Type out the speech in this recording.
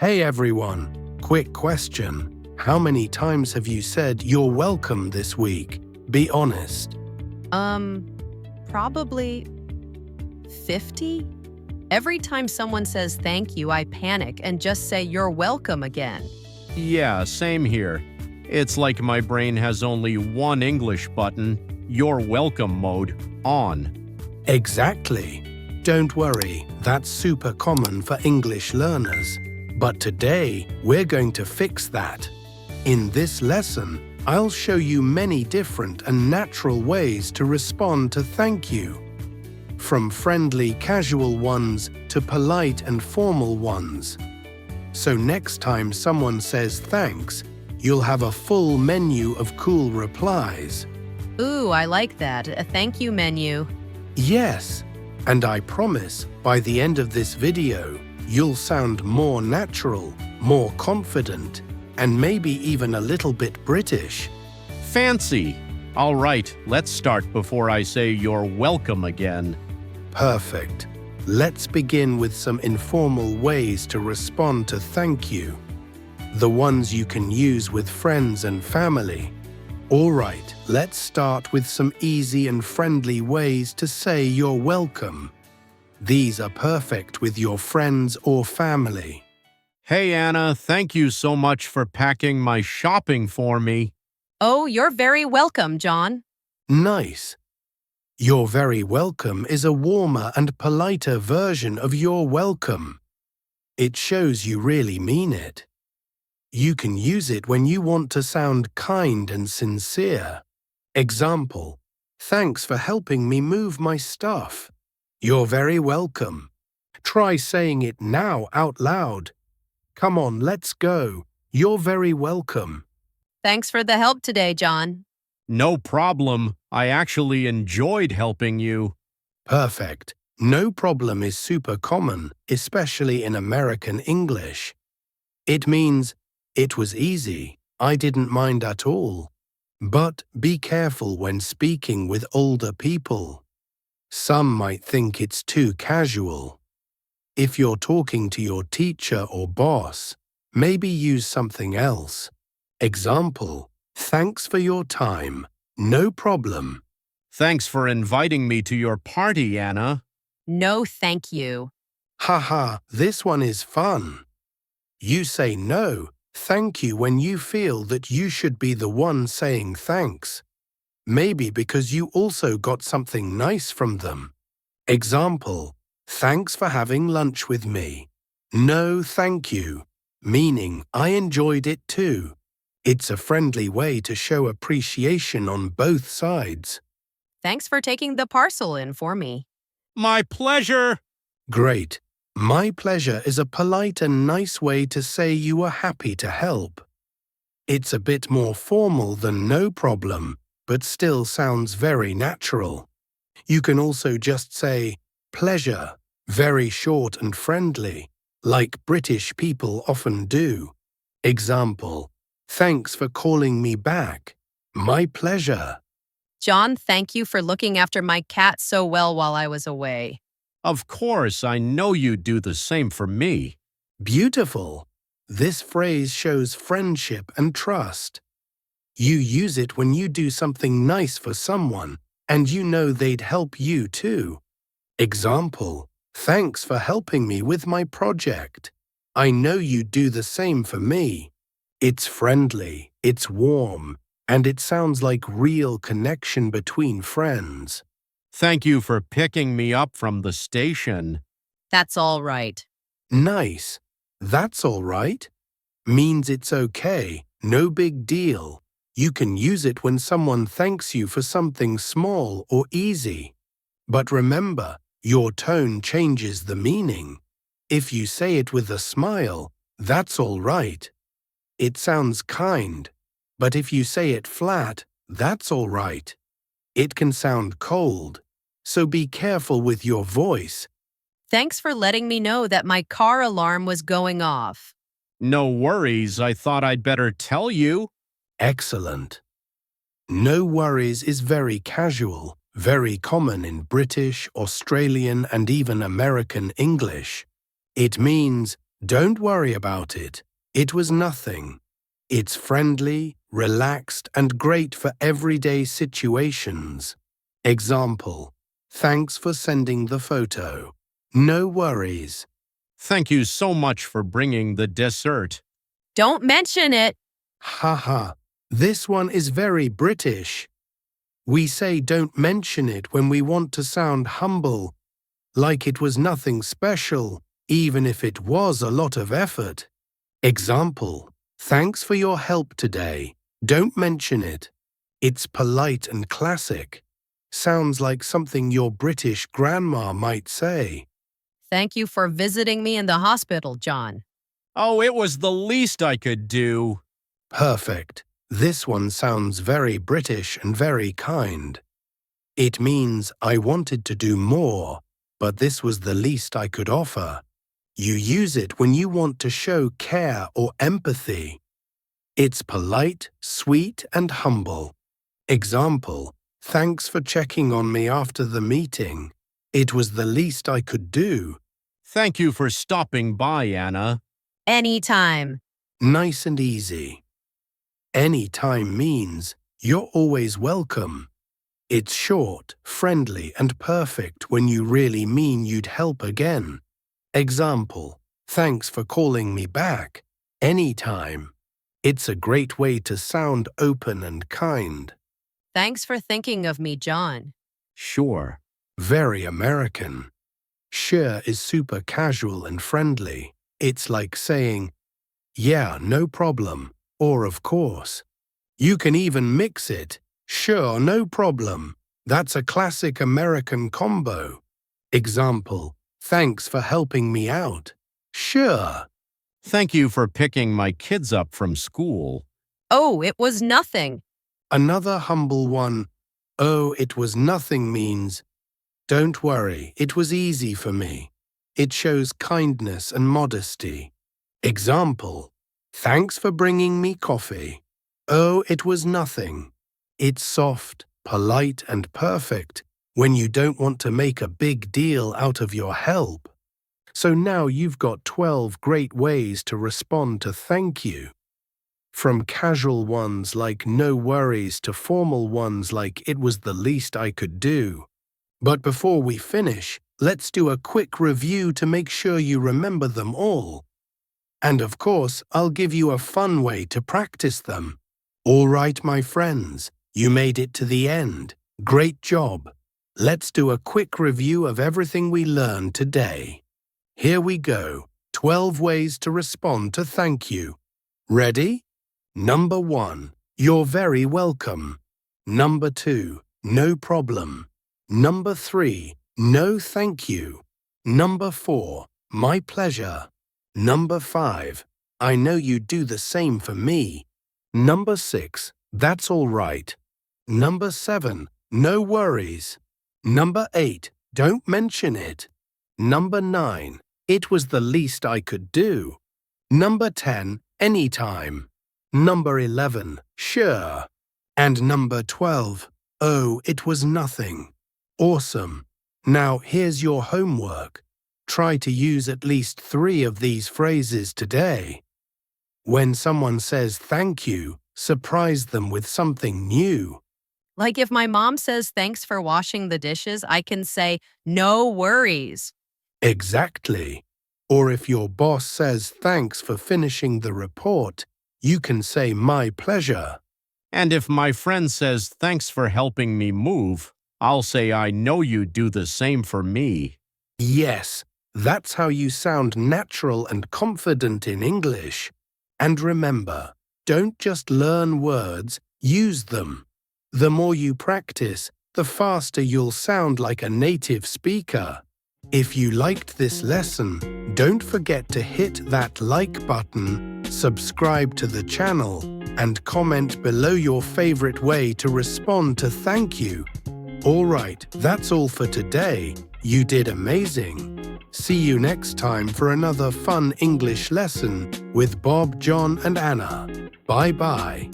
Hey everyone, quick question. How many times have you said you're welcome this week? Be honest. Probably 50? Every time someone says thank you, I panic and just say you're welcome again. Yeah, same here. It's like my brain has only one English button, your welcome mode, on. Exactly. Don't worry, that's super common for English learners. But today, we're going to fix that. In this lesson, I'll show you many different and natural ways to respond to thank you. From friendly, casual ones to polite and formal ones. So next time someone says thanks, you'll have a full menu of cool replies. Ooh, I like that. A thank you menu. Yes, and I promise by the end of this video, you'll sound more natural, more confident, and maybe even a little bit British. Fancy! All right, let's start before I say you're welcome again. Perfect. Let's begin with some informal ways to respond to thank you. The ones you can use with friends and family. All right, let's start with some easy and friendly ways to say you're welcome. These are perfect with your friends or family. Hey Anna, thank you so much for packing my shopping for me. Oh, you're very welcome, John. Nice. You're very welcome is a warmer and politer version of you're welcome. It shows you really mean it. You can use it when you want to sound kind and sincere. Example, thanks for helping me move my stuff. You're very welcome. Try saying it now out loud. Come on, let's go. You're very welcome. Thanks for the help today, John. No problem. I actually enjoyed helping you. Perfect. No problem is super common, especially in American English. It means, it was easy. I didn't mind at all. But be careful when speaking with older people. Some might think it's too casual. If you're talking to your teacher or boss, maybe use something else. Example, thanks for your time. No problem. Thanks for inviting me to your party, Anna. No, thank you. Haha, this one is fun. You say no, thank you when you feel that you should be the one saying thanks. Maybe because you also got something nice from them. Example, thanks for having lunch with me. No, thank you, meaning I enjoyed it too. It's a friendly way to show appreciation on both sides. Thanks for taking the parcel in for me. My pleasure. Great. My pleasure is a polite and nice way to say you are happy to help. It's a bit more formal than no problem, but still sounds very natural. You can also just say, pleasure, very short and friendly, like British people often do. Example, thanks for calling me back. My pleasure. John, thank you for looking after my cat so well while I was away. Of course, I know you'd do the same for me. Beautiful. This phrase shows friendship and trust. You use it when you do something nice for someone, and you know they'd help you too. Example, thanks for helping me with my project. I know you'd do the same for me. It's friendly, it's warm, and it sounds like real connection between friends. Thank you for picking me up from the station. That's all right. Nice. That's all right. Means it's okay, no big deal. You can use it when someone thanks you for something small or easy. But remember, your tone changes the meaning. If you say it with a smile, that's all right. It sounds kind. But if you say it flat, that's all right. It can sound cold. So be careful with your voice. Thanks for letting me know that my car alarm was going off. No worries, I thought I'd better tell you. Excellent. No worries is very casual, very common in British, Australian, and even American English. It means, Don't worry about it. It was nothing. It's friendly, relaxed, and great for everyday situations. Example: thanks for sending the photo. No worries. Thank you so much for bringing the dessert. Don't mention it. Haha, this one is very British. We say don't mention it when we want to sound humble, like it was nothing special, even if it was a lot of effort. Example: thanks for your help today. Don't mention it. It's polite and classic. Sounds like something your British grandma might say. Thank you for visiting me in the hospital, John. Oh, it was the least I could do. Perfect. This one sounds very British and very kind. It means I wanted to do more, but this was the least I could offer. You use it when you want to show care or empathy. It's polite, sweet, and humble. Example: thanks for checking on me after the meeting. It was the least I could do. Thank you for stopping by, Anna. Anytime. Nice and easy. Anytime means you're always welcome. It's short, friendly, and perfect when you really mean you'd help again. Example: thanks for calling me back. Anytime. It's a great way to sound open and kind. Thanks for thinking of me, John. Sure. Very American. Sure is super casual and friendly. It's like saying, yeah, no problem, or of course. You can even mix it. Sure, no problem. That's a classic American combo. Example: thanks for helping me out. Sure. Thank you for picking my kids up from school. Oh, it was nothing. Another humble one. Oh, it was nothing means, don't worry, it was easy for me. It shows kindness and modesty. Example: thanks for bringing me coffee. Oh, it was nothing. It's soft, polite, and perfect when you don't want to make a big deal out of your help. So now you've got 12 great ways to respond to thank you. From casual ones like no worries to formal ones like it was the least I could do. But before we finish, let's do a quick review to make sure you remember them all. And of course, I'll give you a fun way to practice them. All right, my friends, you made it to the end. Great job. Let's do a quick review of everything we learned today. Here we go. 12 ways to respond to thank you. Ready? Number 1, you're very welcome. Number 2, no problem. Number 3, no thank you. Number 4, my pleasure. Number 5, I know you'd do the same for me. Number 6, that's all right. Number 7, no worries. Number 8, don't mention it. Number 9, it was the least I could do. Number 10, anytime. Number 11, sure. And number 12, oh, it was nothing. Awesome. Now here's your homework. Try to use at least 3 of these phrases today. When someone says thank you, surprise them with something new. Like if my mom says thanks for washing the dishes, I can say no worries. Exactly. Or if your boss says thanks for finishing the report, you can say my pleasure. And if my friend says thanks for helping me move, I'll say I know you'd do the same for me. Yes, that's how you sound natural and confident in English. And remember, don't just learn words, use them. The more you practice, the faster you'll sound like a native speaker. If you liked this lesson, don't forget to hit that like button, subscribe to the channel, and comment below your favorite way to respond to thank you. Alright, that's all for today. You did amazing. See you next time for another fun English lesson with Bob, John, and Anna. Bye-bye.